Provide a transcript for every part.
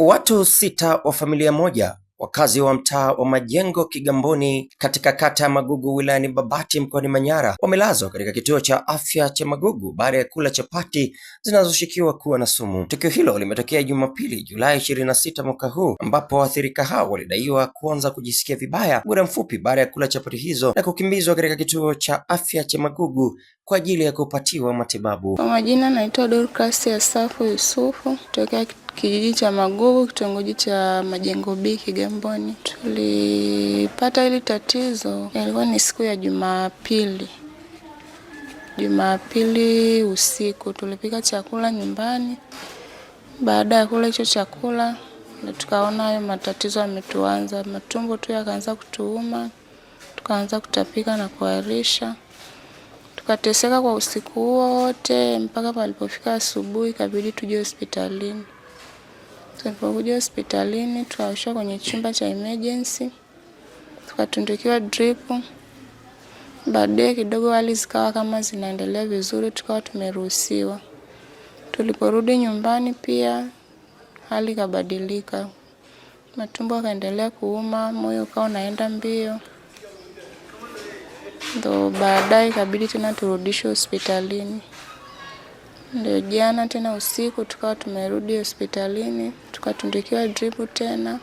Watu 6 wa familia moja, wakazi wa mtaa wa Majengo Kigamboni katika kata ya Magugu wilayani Babati mkoani Manyara wamelazwa katika kituo cha afya cha Magugu baada ya kula chapati zinazoshukiwa kuwa na sumu. Tukio hilo limetokea Jumapili Julai 26 mwaka huu, ambapo waathirika hao walidaiwa kuanza kujisikia vibaya muda mfupi baada ya kula chapati hizo na kukimbizwa katika kituo cha afya cha Magugu kwa ajili ya kupatiwa matibabu. Kwa majina naitwa Dorcas Asafu Yusufu kutoka kijiji cha Magugu, kitongoji cha Majengo B Kigamboni. Tulipata hili tatizo ilikuwa ni siku ya Jumapili usiku. Tulipika chakula nyumbani. Baada ya kula hicho chakula na tukaona hayo matatizo yametuanza, matumbo tu yakaanza kutuuma, tukaanza kutapika na kuharisha. Tukateseka kwa usiku wote mpaka palipofika asubuhi ikabidi tuje hospitalini. Tulipokuja hospitalini tukaoshwa kwenye chumba cha emergency. Tukatundikiwa drip. Baadaye kidogo hali zikawa kama zinaendelea vizuri, tukawa tumeruhusiwa. Tuliporudi nyumbani pia hali ikabadilika. Matumbo yakaendelea kuuma, moyo ukawa unaenda mbio. Ndio baadaye ikabidi tena turudishwe hospitalini. Ndio jana tena usiku tukawa tumerudi hospitalini, tukatundikiwa drip tena.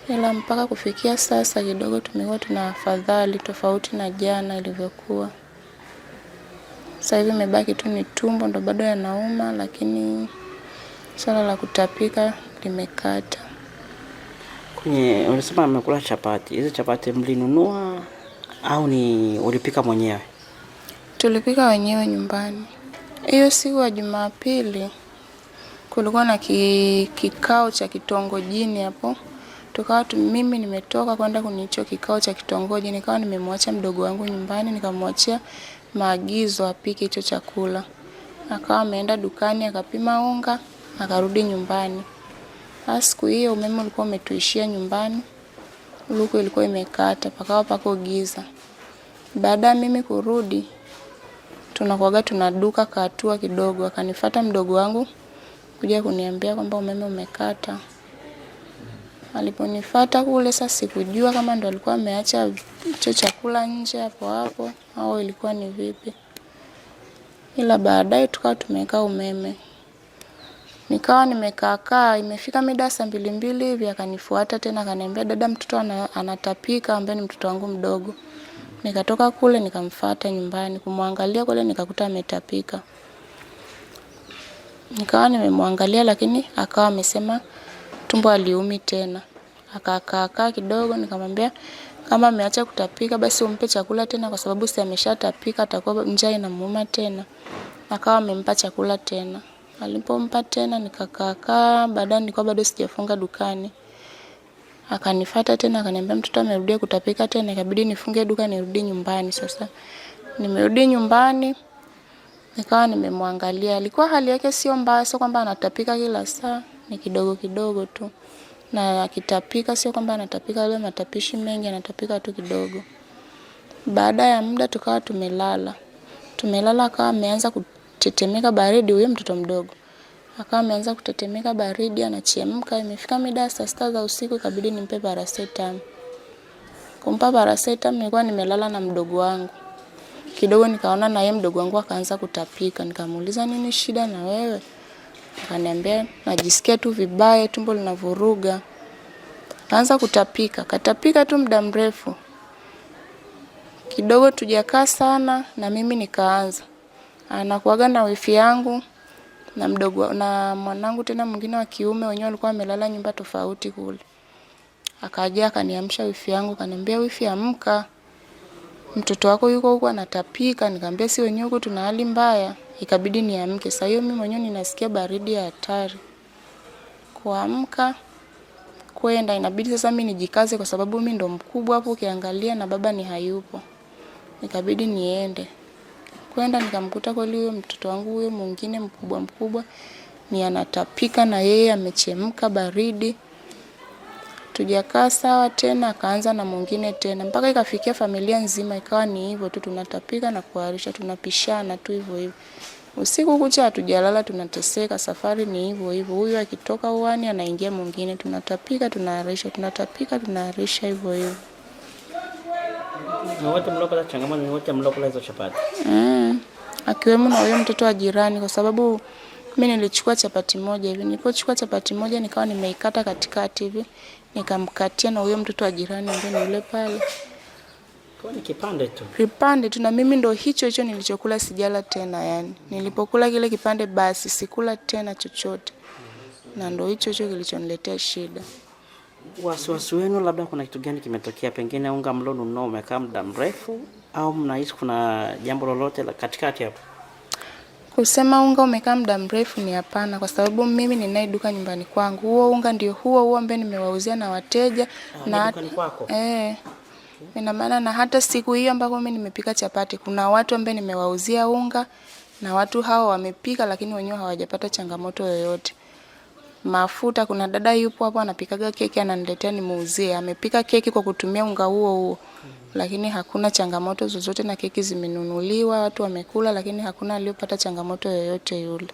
Ila mpaka kufikia sasa kidogo tumekuwa tuna afadhali tofauti na jana ilivyokuwa. Sasa hivi imebaki tu ni tumbo ndo bado yanauma, lakini swala la kutapika limekata. Kwenye unasema amekula chapati. Hizo chapati mlinunua au ni ulipika mwenyewe? Tulipika wenyewe nyumbani. Hiyo siku ya Jumapili kulikuwa na kikao cha kitongojini hapo. Tukawa mimi nimetoka kwenda kwenye hicho kikao cha kitongoji, nikawa nimemwacha mdogo wangu nyumbani, nikamwachia maagizo apike hicho chakula. Akawa ameenda dukani akapima unga, akarudi nyumbani. Siku hiyo umeme ulikuwa umetuishia nyumbani. Luku ilikuwa imekata, pakawa pako giza. Baada mimi kurudi, tunakuaga tunaduka katua kidogo, akanifuata mdogo wangu kuja kuniambia kwamba umeme umekata. Aliponifuata kule sasa sikujua kama ndo alikuwa ameacha hicho chakula nje hapo au ilikuwa ni vipi. Ila baadaye tukawa tumeka umeme. Nikawa nimekaa imefika mida saa 2 hivi akanifuata tena akaniambia dada, mtoto anatapika, ambaye ni mtoto wangu mdogo. Nikatoka kule nikamfuata nyumbani kumwangalia kule, nikakuta ametapika. Nikawa nimemwangalia lakini akawa amesema tumbo aliumi tena. Akakaa kidogo, nikamwambia kama ameacha kutapika basi umpe chakula tena, kwa sababu si ameshatapika atakuwa njaa inamuuma tena. Akawa amempa chakula tena. Alipompa tena nikakaa, baadaye nilikuwa bado sijafunga dukani. Akanifuata tena akaniambia mtoto amerudia kutapika tena, ikabidi nifunge duka nirudi nyumbani. Sasa nimerudi nyumbani, nikawa nimemwangalia. Alikuwa hali yake sio mbaya, sio kwamba anatapika kila saa, ni kidogo kidogo tu. Na akitapika sio kwamba anatapika ile matapishi mengi, anatapika tu kidogo. Baada ya muda tukawa tumelala. Akawa ameanza kutetemeka baridi, huyo mtoto mdogo. Akawa ameanza kutetemeka baridi, anachemka. Imefika mida saa 6 za usiku ikabidi nimpe paracetamol. Kumpa paracetamol nilikuwa nimelala na mdogo wangu. Kidogo nikaona na yeye mdogo wangu akaanza kutapika. Nikamuuliza nini shida na wewe? Akaniambia najisikia tu vibaya, tumbo linavuruga. Akaanza kutapika. Katapika tu muda mrefu. Kidogo tujakaa sana na mimi nikaanza. Anakuaga na wifi yangu na mdogo na mwanangu tena mwingine wa kiume, wenyewe walikuwa wamelala nyumba tofauti kule. Akaja akaniamsha wifi yangu, akaniambia wifi amka, mtoto wako yuko huko anatapika. Nikamwambia si wenyewe huko tuna hali mbaya. Ikabidi niamke. Sasa hiyo mimi mwenyewe ninasikia baridi ya hatari. Kuamka kwenda inabidi sasa mimi nijikaze, kwa sababu mimi ndo mkubwa hapo ukiangalia na baba ni hayupo. Ikabidi niende. Kwenda nikamkuta kweli huyo mtoto wangu huyo mwingine mkubwa ni anatapika na yeye amechemka baridi. Tujakaa sawa tena, akaanza na mwingine tena, mpaka ikafikia familia nzima ikawa ni hivyo tu, tunatapika na kuharisha, tunapishana tu hivyo. Usiku kucha hatujalala, tunateseka, safari ni hivyo hivyo. Huyu akitoka uani anaingia mwingine, tunatapika, tunaarisha, tunatapika, tunaarisha hivyo hivyo. Na wote mlokula changamoto, ni wote mlokula hizo chapati? Akiwemo na huyo mtoto wa jirani, kwa sababu mimi nilichukua chapati moja hivi. Nilipochukua chapati moja nikawa nimeikata katikati hivi, nikamkatia na huyo mtoto wa jirani ambaye yule pale. Kwa ni kipande tu. Kipande tu, na mimi ndo hicho nilichokula, sijala tena yani. Nilipokula kile kipande basi sikula tena chochote. Na ndo hicho kilichoniletea shida. Wasiwasi wenu labda kuna kitu gani kimetokea, pengine unga mlionunua umekaa muda mrefu au mnahisi kuna jambo lolote la katikati hapo? Kusema unga umekaa muda mrefu ni hapana, kwa sababu mimi ninaye duka nyumbani kwangu. Huo unga ndio huo ambao nimewauzia na wateja na dukani kwako. Ina maana na hata siku hiyo ambako mimi nimepika chapati, kuna watu ambao nimewauzia unga na watu hao wamepika, lakini wenyewe hawajapata changamoto yoyote. Mafuta, kuna dada yupo hapo anapikaga keki, ananiletea nimuuzie. Amepika keki kwa kutumia unga huo. Lakini hakuna changamoto zozote, na keki zimenunuliwa, watu wamekula, lakini hakuna aliyopata changamoto yoyote yule.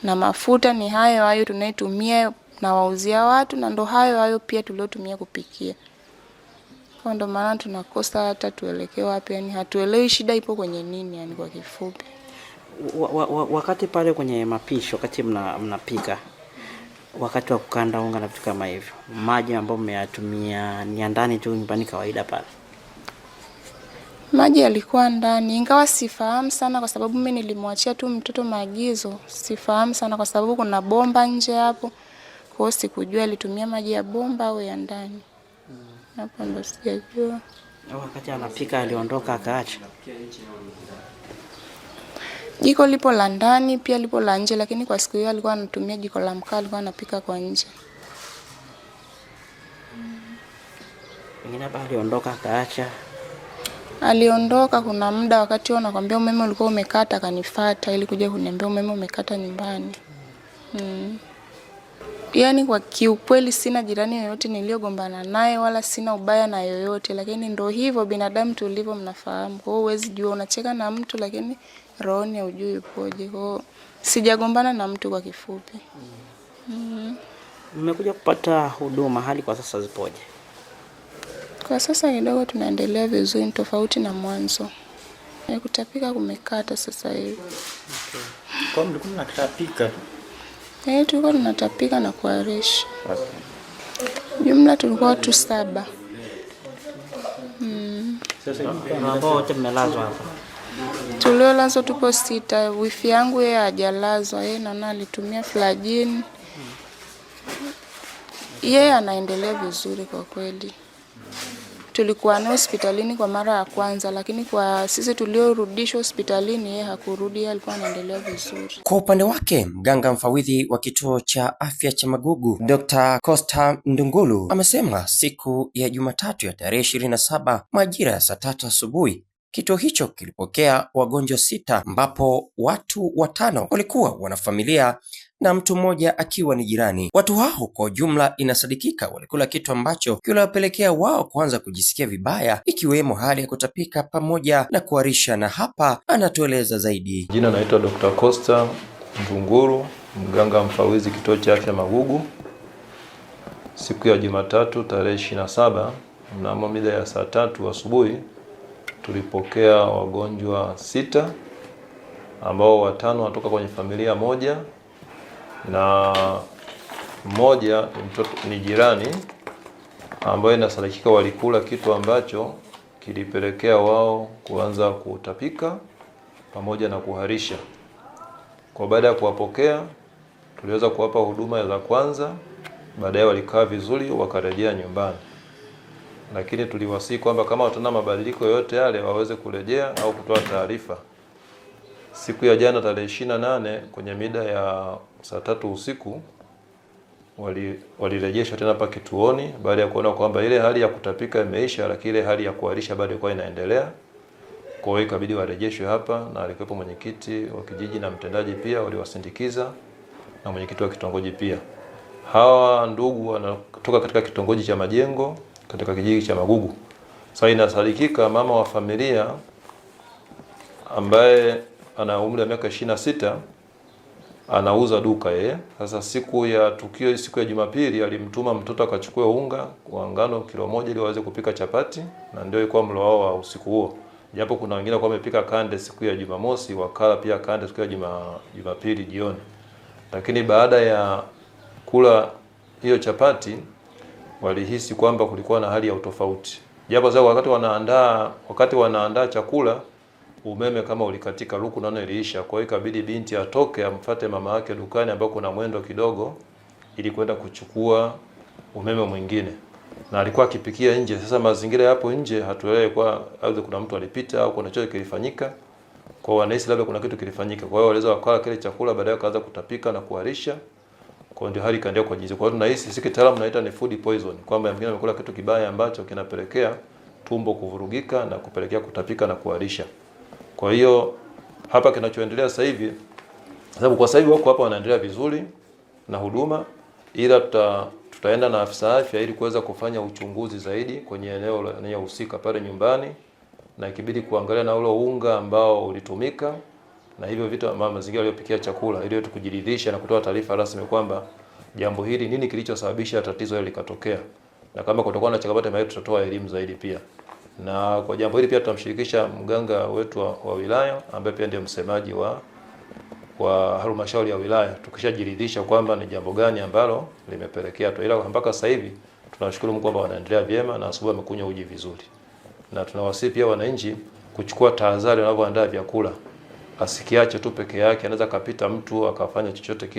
Na mafuta ni hayo tunayotumia na wauzia watu, na ndo hayo pia tuliotumia kupikia. Kwa ndo maana tunakosa hata tuelekee wapi, yani hatuelewi shida ipo kwenye nini, yani kwa kifupi. Wakati pale kwenye mapishi, wakati mnapika, wakati wa kukanda unga na vitu kama hivyo, maji ambayo mmeyatumia ni ya ndani tu nyumbani kawaida pale? Maji yalikuwa ndani, ingawa sifahamu sana kwa sababu mimi nilimwachia tu mtoto maagizo. Sifahamu sana kwa sababu kuna bomba nje hapo. Kwa hiyo sikujua alitumia maji ya bomba au ya ndani. Hapo ndo sijajua. Wakati anapika aliondoka akaacha? Jiko lipo la ndani pia lipo la nje, lakini kwa siku hiyo alikuwa anatumia jiko la mkaa, alikuwa anapika kwa nje. Pengine hapa aliondoka akaacha? Aliondoka kuna muda, wakati huo nakwambia umeme ulikuwa umekata, akanifuata ili kuja kuniambia umeme umekata nyumbani. Yaani kwa kiukweli sina jirani yoyote niliyogombana naye wala sina ubaya na yoyote, lakini ndo hivyo binadamu tulivyo, mnafahamu. Kwa hiyo huwezi jua, unacheka na mtu lakini rohoni hujui upoje. Kwa hiyo sijagombana na mtu kwa kifupi. Mmekuja kupata huduma, hali kwa sasa zipoje? Kwa sasa kidogo tunaendelea vizuri, tofauti na mwanzo. Kutapika kumekata sasa hivi. Kwa hiyo mlikuwa mnatapika? Tulikuwa tunatapika na kuarisha. Jumla tulikuwa watu 7. Sasa ambao wote mmelazwa hapa? Tuliolazwa tupo 6. Wifi yangu yeye hajalazwa, yeye naona alitumia Flagyl. Yeye anaendelea vizuri kwa kweli. Tulikuwa naye hospitalini kwa mara ya kwanza, lakini kwa sisi tuliorudishwa hospitalini yeye hakurudi, yeye alikuwa anaendelea vizuri. Kwa upande wake, mganga mfawidhi wa kituo cha afya cha Magugu, Dr. Costa Ndungulu, amesema siku ya Jumatatu ya tarehe 27 majira ya saa 3 asubuhi kituo hicho kilipokea wagonjwa 6 ambapo watu 5 walikuwa wanafamilia na mtu mmoja akiwa ni jirani. Watu hao kwa ujumla inasadikika walikula kitu ambacho kiliwapelekea wao kuanza kujisikia vibaya, ikiwemo hali ya kutapika pamoja na kuharisha, na hapa anatueleza zaidi. Jina naitwa Dr. Costa Ndungulu, mganga mfawidhi kituo cha afya Magugu. Siku ya Jumatatu tarehe 27 mnamo mida ya saa 3 asubuhi tulipokea wagonjwa 6 ambao 5 wanatoka kwenye familia moja na mmoja ni jirani, ambayo inasadikika walikula kitu ambacho kilipelekea wao kuanza kutapika pamoja na kuharisha. Kwa baada ya kuwapokea tuliweza kuwapa huduma za kwanza, baadaye walikaa vizuri wakarejea nyumbani. Lakini tuliwasihi kwamba kama watana mabadiliko yote yale waweze kurejea au kutoa taarifa. Siku ya jana tarehe 28 kwenye mida ya saa 3 usiku walirejeshwa tena hapa kituoni baada ya kuona kwamba ile hali ya kutapika imeisha, lakini ile hali ya kuharisha bado ilikuwa inaendelea. Kwa hiyo ikabidi warejeshwe hapa, na alikuwepo mwenyekiti wa kijiji na mtendaji pia waliwasindikiza, na mwenyekiti wa kitongoji pia. Hawa ndugu wanatoka katika kitongoji cha Majengo katika kijiji cha Magugu. Sasa inasadikika mama wa familia ambaye ana umri wa miaka 26, anauza duka yeye. Sasa siku ya tukio, siku ya Jumapili, alimtuma mtoto akachukua unga wa ngano kilo 1 ili waweze kupika chapati, na ndio ilikuwa mlo wao wa usiku huo. Japo kuna wengine kwa wamepika kande siku ya Jumamosi, wakala pia kande siku ya Jumapili jioni. Lakini baada ya kula hiyo chapati walihisi kwamba kulikuwa na hali ya utofauti. Japo sasa wakati wanaandaa chakula umeme kama ulikatika, luku naona iliisha. Kwa hiyo ikabidi binti atoke amfuate mama yake dukani ambako kuna mwendo kidogo ili kwenda kuchukua umeme mwingine. Na alikuwa akipikia nje. Sasa mazingira hapo nje hatuelewi kwa aidha kuna mtu alipita au kuna chochote kilifanyika. Kwa hiyo wanahisi labda kuna kitu kilifanyika. Kwa hiyo waliweza wakala kile chakula, baadaye kaanza kutapika na kuharisha. Kwa hiyo ndio hali ikaendelea kwa jinsi. Kwa hiyo tunahisi sisi kitaalamu tunaita ni food poison, kwamba mwingine amekula kitu kibaya ambacho kinapelekea tumbo kuvurugika na kupelekea kutapika na kuharisha. Kwa hiyo hapa kinachoendelea sasa hivi, sababu kwa sasa hivi wako hapa wanaendelea vizuri na huduma, ila tutaenda na afisa afya ili kuweza kufanya uchunguzi zaidi kwenye eneo husika pale nyumbani, na ikibidi kuangalia na ule unga ambao ulitumika na hivyo vitu mazingira aliyopikia chakula, ili tukujiridhisha na kutoa taarifa rasmi kwamba jambo hili nini kilichosababisha tatizo hili likatokea, na kama kutakuwa na changamoto maana tutatoa elimu zaidi pia. Na kwa jambo hili pia tutamshirikisha mganga wetu wa wilaya ambaye pia ndiye msemaji wa halmashauri ya wilaya, tukishajiridhisha kwamba ni jambo gani ambalo limepelekea tu. Ila mpaka sasa hivi tunashukuru Mungu kwamba wanaendelea vyema na asubuhi wamekunywa uji vizuri. Na tunawasihi pia wananchi kuchukua tahadhari wanapoandaa vyakula. Asikiache tu peke yake, anaweza kapita mtu akafanya chochote kile.